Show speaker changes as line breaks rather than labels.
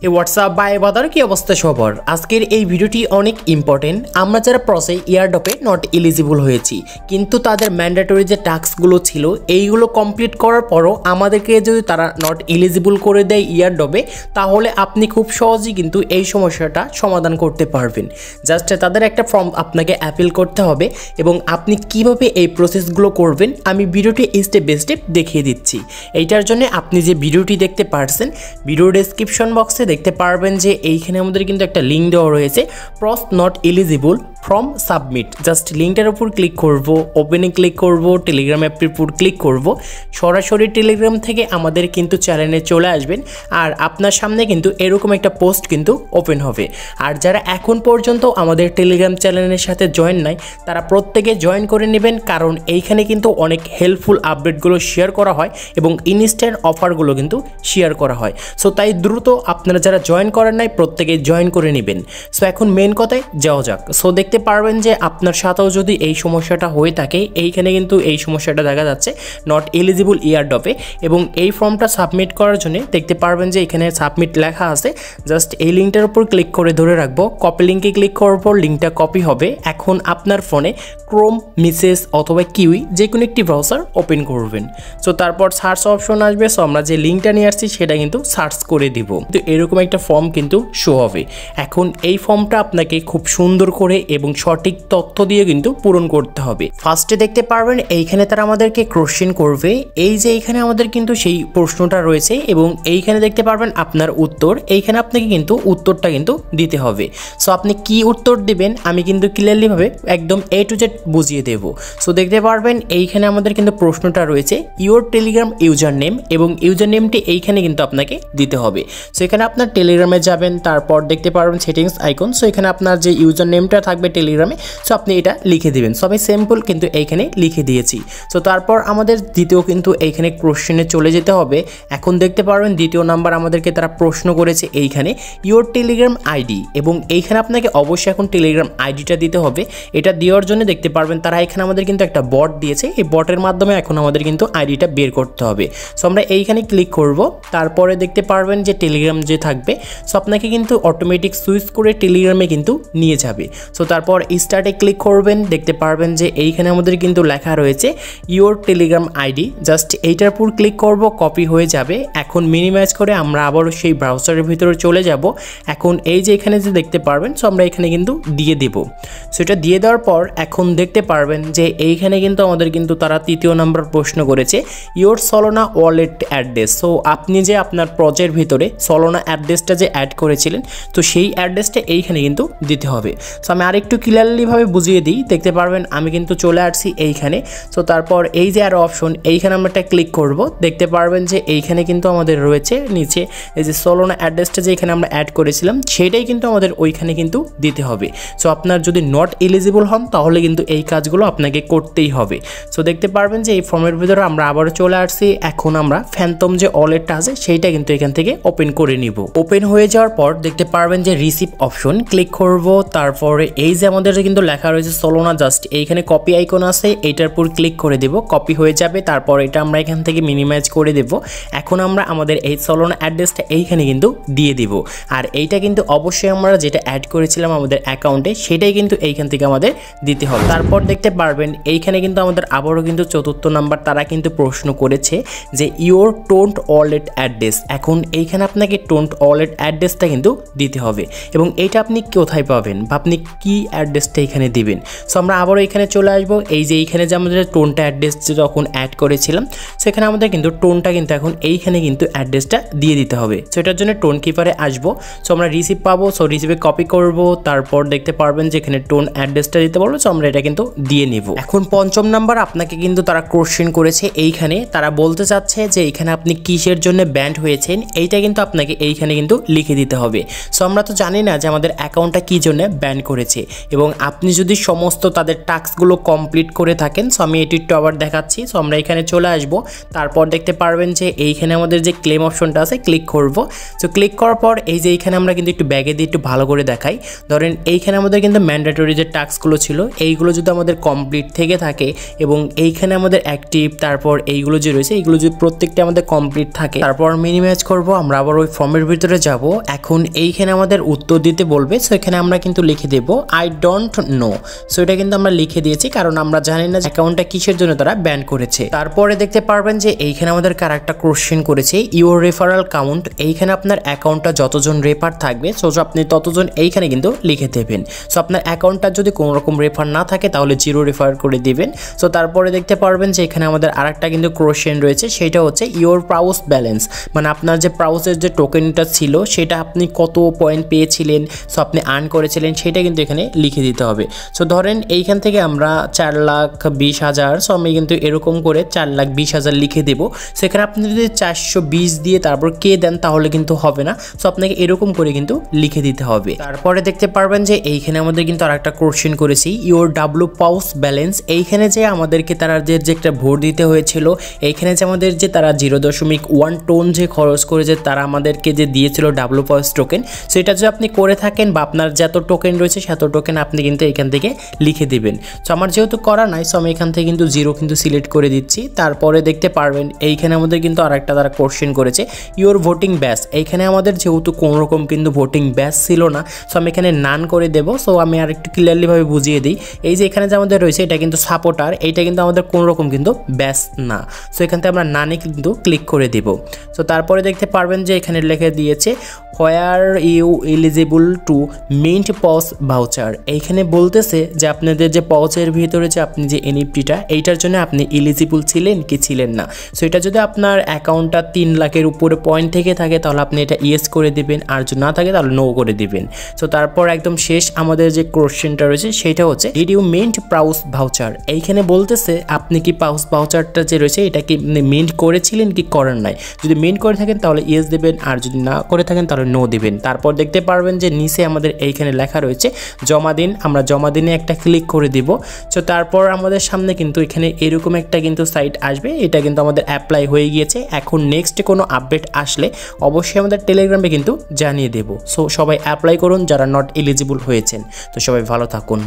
এই হোয়াটসঅ্যাপ বা বাদার কি অবস্থা সবার আজকের এই ভিডিওটি অনেক ইম্পর্টেন্ট। আমরা যারা প্রসে ইয়ারডপে নট এলিজিবল হয়েছি কিন্তু তাদের ম্যান্ডেটরি যে টাস্কগুলো ছিল এইগুলো কমপ্লিট করার পরও আমাদেরকে যদি তারা নট এলিজিবল করে দেয় ইয়ারডপে, তাহলে আপনি খুব সহজেই কিন্তু এই সমস্যাটা সমাধান করতে পারবেন। জাস্ট তাদের একটা ফর্ম আপনাকে অ্যাপিল করতে হবে এবং আপনি কিভাবে এই প্রসেসগুলো করবেন আমি ভিডিওটি স্টেপ বাই স্টেপ দেখিয়ে দিচ্ছি। এইটার জন্য আপনি যে ভিডিওটি দেখতে পারছেন ভিডিও ডেসক্রিপশন বক্সে দেখতে পারবেন যে এইখানে আমাদের কিন্তু একটা লিঙ্ক দেওয়া রয়েছে, pros not eligible from submit. Just লিঙ্কটার উপর ক্লিক করব, ওপেনে ক্লিক করব, টেলিগ্রাম অ্যাপের উপর ক্লিক করব, সরাসরি টেলিগ্রাম থেকে আমাদের কিন্তু চ্যানেলে চলে আসবেন আর আপনার সামনে কিন্তু এরকম একটা পোস্ট কিন্তু ওপেন হবে। আর যারা এখন পর্যন্ত আমাদের টেলিগ্রাম চ্যানেলের সাথে জয়েন নাই তারা প্রত্যেকে জয়েন করে নেবেন, কারণ এইখানে কিন্তু অনেক হেল্পফুল আপডেটগুলো শেয়ার করা হয় এবং ইনস্ট্যান্ট অফারগুলো কিন্তু শেয়ার করা হয়। সো তাই দ্রুত আপনারা যারা জয়েন করেন নাই প্রত্যেকে জয়েন করে নেবেন। সো এখন মেন কথায় যাওয়া যাক। সো দেখতে পারবেন যে আপনার সাথেও যদি এই সমস্যাটা হয়ে থাকে, এইখানে কিন্তু এই সমস্যাটা দেখা যাচ্ছে নট এলিজিবল ইয়ারডপে এবং এই ফর্মটা সাবমিট করার জন্য দেখতে পারবেন যে এখানে সাবমিট লেখা আছে। জাস্ট এই লিঙ্কটার উপর ক্লিক করে ধরে রাখবো, কপি লিঙ্কে ক্লিক করার পর লিঙ্কটা কপি হবে। এখন আপনার ফোনে ক্রোম, মেসেজ অথবা কিউই যে কোনো একটি ব্রাউজার ওপেন করবেন। সো তারপর সার্চ অপশন আসবে। সো আমরা যে লিঙ্কটা নিয়ে আসছি সেটা কিন্তু সার্চ করে দিব, তো এরকম একটা ফর্ম কিন্তু শো হবে। এখন এই ফর্মটা আপনাকে খুব সুন্দর করে এবং সঠিক তথ্য দিয়ে কিন্তু পূরণ করতে হবে। ফার্স্টে দেখতে পারবেন এইখানে তারা আমাদেরকে কোশ্চেন করবে, এই যে এইখানে আমাদের কিন্তু সেই প্রশ্নটা রয়েছে এবং এইখানে দেখতে পারবেন আপনার উত্তর। এইখানে আপনাকে কিন্তু উত্তরটা কিন্তু দিতে হবে। সো আপনি কি উত্তর দিবেন আমি কিন্তু ক্লিয়ারলি ভাবে একদম A to Z বুঝিয়ে দেব। সো দেখতে পারবেন এইখানে আমাদের কিন্তু প্রশ্নটা রয়েছে ইওর টেলিগ্রাম ইউজার নেম এবং ইউজার নেমটি এইখানে কিন্তু আপনাকে দিতে হবে। সো এখানে আপনার টেলিগ্রামে যাবেন, তারপর দেখতে পারবেন সেটিংস আইকন। সো এখানে আপনার যে ইউজার নেমটা থাকবে টেলিগ্রামে, সো আপনি এটা লিখে দিবেন। সো আমি সিম্পল কিন্তু এইখানে লিখে দিয়েছি। সো তারপর আমাদের দ্বিতীয় কিন্তু এইখানে কোশ্চেনে চলে যেতে হবে। এখন দেখতে পারবেন দ্বিতীয় নাম্বার আমাদেরকে তারা প্রশ্ন করেছে এইখানে ইওর টেলিগ্রাম আইডি এবং এইখানে আপনাকে অবশ্যই এখন টেলিগ্রাম আইডিটা দিতে হবে। এটা দেওয়ার জন্য দেখতে পারবেন তারা এখানে আমাদের কিন্তু একটা বট দিয়েছে, এই বটের মাধ্যমে এখন আমাদের কিন্তু আইডিটা বের করতে হবে। সো আমরা এইখানে ক্লিক করব, তারপরে দেখতে পারবেন যে টেলিগ্রাম যে থাকবে সো আপনাকে কিন্তু অটোমেটিক সুইচ করে টেলিগ্রামে কিন্তু নিয়ে যাবে। সো তারপর স্টার্টে ক্লিক করবেন, দেখতে পারবেন যে এইখানে আমাদের কিন্তু লেখা রয়েছে ইওর টেলিগ্রাম আইডি। জাস্ট এইটার উপর ক্লিক করব, কপি হয়ে যাবে। এখন মিনিমাইজ করে আমরা আবারও সেই ব্রাউজারের ভিতরে চলে যাব। এখন এই যে এখানে যে দেখতে পারবেন সো আমরা এখানে কিন্তু দিয়ে দেব। সো এটা দিয়ে দেওয়ার পর এখন দেখতে পারবেন যে এইখানে কিন্তু আমাদের কিন্তু তারা তৃতীয় নাম্বার প্রশ্ন করেছে ইওর সলোনা ওয়ালেট অ্যাড্রেস। সো আপনি যে আপনার প্রজেক্টের ভিতরে সলোনা অ্যাড্রেসটা যে অ্যাড করেছিলেন তো সেই অ্যাড্রেসটা এইখানে কিন্তু দিতে হবে। সো আমি আরেকটু ক্লিয়ারলিভাবে বুঝিয়ে দিই, দেখতে পারবেন আমি কিন্তু চলে আসছি এইখানে। সো তারপর এই যে আরও অপশন এইখানে আমরা একটা ক্লিক করব, দেখতে পারবেন যে এইখানে কিন্তু আমাদের রয়েছে নিচে এই যে সলোনা অ্যাড্রেসটা যে এখানে আমরা অ্যাড করেছিলাম সেটাই কিন্তু আমাদের ওইখানে কিন্তু দিতে হবে। সো আপনার যদি নট এলিজিবল হন তাহলে কিন্তু এই কাজগুলো আপনাকে করতেই হবে। সো দেখতে পারবেন যে এই ফর্মের ভিতরে আমরা আবারও চলে আসছি। এখন আমরা ফ্যান্টম যে ওয়ালেটটা আছে সেইটা কিন্তু এখান থেকে ওপেন করে নিব। ওপেন হয়ে যাওয়ার পর দেখতে পারবেন যে রিসিভ অপশন ক্লিক করব, তারপরে এই যে আমাদের কিন্তু লেখা রয়েছে সলোনা, জাস্ট এইখানে কপি আইকন আছে এইটার উপর ক্লিক করে দেব, কপি হয়ে যাবে। তারপর এটা আমরা এখান থেকে মিনিমাইজ করে দেব। এখন আমরা আমাদের এই সলোনা অ্যাড্রেসটা এইখানে কিন্তু দিয়ে দিব আর এইটা কিন্তু অবশ্যই আমরা যেটা অ্যাড করেছিলাম আমাদের অ্যাকাউন্টে সেটাই কিন্তু এইখান থেকে আমাদের দিতে হবে। তারপর দেখতে পারবেন এইখানে কিন্তু আমাদের আবারও কিন্তু চতুর্থ নাম্বার তারা কিন্তু প্রশ্ন করেছে যে ইওর টোন্ট ওয়ালেট অ্যাড্রেস। এখন এইখানে আপনাকে টোন্ট ওয়ালেট অ্যাড্রেসটা কিন্তু দিতে হবে এবং এইটা আপনি কোথায় পাবেন বা আপনি কি অ্যাড্রেসটা এখানে দিবেন। সো আমরা আবারও এখানে চলে আসবো। এই যে এইখানে যে আমাদের টোনটা অ্যাড্রেস যখন অ্যাড করেছিলাম সেখানে আমাদের কিন্তু টোনটা কিন্তু এখন এইখানে কিন্তু অ্যাড্রেসটা দিয়ে দিতে হবে। সো এটার জন্য টোন কিপারে আসবো। সো আমরা রিসিভ পাবো, সো রিসিভে কপি করব, তারপর দেখতে পারবেন যে এখানে টোন অ্যাড্রেসটা দিতে বলবো। সো আমরা এটা কিন্তু দিয়ে নিব। এখন পঞ্চম নাম্বার আপনাকে কিন্তু তারা কোশ্চেন করেছে এইখানে, তারা বলতে চাচ্ছে যে এখানে আপনি কিসের জন্য ব্যান্ড হয়েছেন এইটা কিন্তু আপনাকে এইখানে কিন্তু লিখে দিতে হবে। সো আমরা তো জানি না যে আমাদের অ্যাকাউন্টটা কি জন্য ব্যান করেছে, এবং আপনি যদি সমস্ত তাদের টাস্কগুলো কমপ্লিট করে থাকেন, সো আমি এটি একটু আবার দেখাচ্ছি। সো আমরা এখানে চলে আসব, তারপর দেখতে পারবেন যে এইখানে আমাদের যে ক্লেম অপশনটা আছে ক্লিক করব। সো ক্লিক করার পর এই যে এইখানে আমরা কিন্তু একটু ব্যাগে দিয়ে একটু ভালো করে দেখাই। ধরেন এইখানে আমাদের কিন্তু ম্যান্ডেটরি যে টাস্কগুলো ছিল এইগুলো যদি আমাদের কমপ্লিট থেকে থাকে এবং এইখানে আমাদের অ্যাক্টিভ, তারপর এইগুলো যে রয়েছে এইগুলো যদি প্রত্যেকটা আমাদের কমপ্লিট থাকে, তারপর মিনিমাইজ করব, আমরা আবার ওই ফর্মের ভিতরে যাব। এখন এইখানে আমাদের উত্তর দিতে বলবে। সো এখানে আমরা কিন্তু লিখে দেব আই ডোন্ট নো। সো এটা কিন্তু আমরা লিখে দিয়েছি কারণ আমরা জানি না অ্যাকাউন্টটা কিসের জন্য তারা ব্যান করেছে। তারপরে দেখতে পারবেন যে এইখানে আমাদের আরেকটা কোশ্চেন করেছে ইউর রেফারাল কাউন্ট। এইখানে আপনার অ্যাকাউন্টটা যতজন রেফার থাকবে সো আপনি ততজন এইখানে কিন্তু লিখে দেবেন। সো আপনার অ্যাকাউন্টটা যদি কোনো রকম রেফার না থাকে তাহলে 0 রেফার করে দিবেন। সো তারপরে দেখতে পারবেন যে এখানে আমাদের আরেকটা কিন্তু কোশ্চেন রয়েছে, সেটা হচ্ছে ইউর প্রাউস ব্যালেন্স, মানে আপনার যে প্রাউসের যে টোকেনটা ছিল সেটা আপনি কত পয়েন্ট পেয়েছিলেন, সো আপনি আর্ন করেছিলেন সেটা কিন্তু এখানে লিখে দিতে হবে। সো ধরেন এইখান থেকে আমরা 4,20,000, সো আমি কিন্তু এরকম করে 4,20,000 লিখে দেব। সেখানে আপনি যদি 420 দিয়ে তারপর কে দেন তাহলে কিন্তু হবে না। সো আপনাকে এরকম করে কিন্তু লিখে দিতে হবে। তারপরে দেখতে পারবেন যে এইখানে আমাদের কিন্তু আরেকটা কোশ্চেন করেছি ইউর ডাব্লু পাউস ব্যালেন্স। এইখানে যে আমাদেরকে তারা যে একটা ভোট দিতে হয়েছিল, এইখানে যে আমাদের যে তারা 0.1 টোন যে খরচ করে যে তারা আমাদেরকে যে দিয়েছিল ডাব্লু পাউস টোকেন, সেটা যদি আপনি করে থাকেন বা আপনার যত টোকেন রয়েছে সেত টোকেন আপনি কিন্তু এখান থেকে লিখে দিবেন। সো আমার যেহেতু করা নাই সো আমি এখান থেকে কিন্তু 0 কিন্তু সিলেক্ট করে দিচ্ছি। তারপরে দেখতে পারবেন এইখানে আমাদের কিন্তু আরেকটা তারা কোশ্চেন করেছে ইউর ভোটিং ব্যাচ। এইখানে আমাদের যেহেতু কোনো রকম কিন্তু ভোটিং ব্যাচ ছিল না, সো আমি এখানে নান করে দেব। সো আমি আরেকটু ক্লিয়ারলিভাবে বুঝিয়ে দিই, এই যে এখানে যে আমাদের রয়েছে এটা কিন্তু সাপোর্টার, এইটা কিন্তু আমাদের কোনো রকম কিন্তু ব্যাচ না। সো এখান থেকে আমরা নানে কিন্তু ক্লিক করে দেব। সো তারপরে দেখতে পারবেন যে এখানে লিখে দিয়েছে where you eligible to mint pass voucher. এইখানে বলতেছে যে আপনাদের যে পজের ভিতরে যে আপনি যে এনএফটিটা এইটার জন্য আপনি এলিজিবল ছিলেন কি ছিলেন না। সো এটা যদি আপনার অ্যাকাউন্টটা 3 লাখের উপরে পয়েন্ট থেকে থাকে তাহলে আপনি এটা ইয়েস করে দিবেন, আর যদি না থাকে তাহলে নো করে দিবেন। সো তারপর একদম শেষ আমাদের যে কোশ্চেনটা রয়েছে সেটা হচ্ছে ডিড ইউ মিন্ট প্রাউস ভাউচার। এইখানে বলতেছে আপনি কি পাউস ভাউচারটা যে রয়েছে এটা কি মিন্ট করেছিলেন কি করেন নাই। যদি মিন্ট করে থাকেন তাহলে ইয়েস দেবেন, আর যদি না করে থাকেন তাহলে নো দিবেন। তারপর দেখতে পারবেন যে নিচে আমাদের এইখানে লেখা রয়েছে জমা দিন, আমরা জমা দিনে একটা ক্লিক করে দিব। সো তারপর আমাদের সামনে কিন্তু এখানে এরকম একটা কিন্তু সাইট আসবে, এটা কিন্তু আমাদের অ্যাপ্লাই হয়ে গিয়েছে। এখন নেক্সট কোনো আপডেট আসলে অবশ্যই আমাদের টেলিগ্রামে কিন্তু জানিয়ে দেব। সো সবাই অ্যাপ্লাই করুন যারা নট এলিজিবল হয়েছেন। তো সবাই ভালো থাকুন।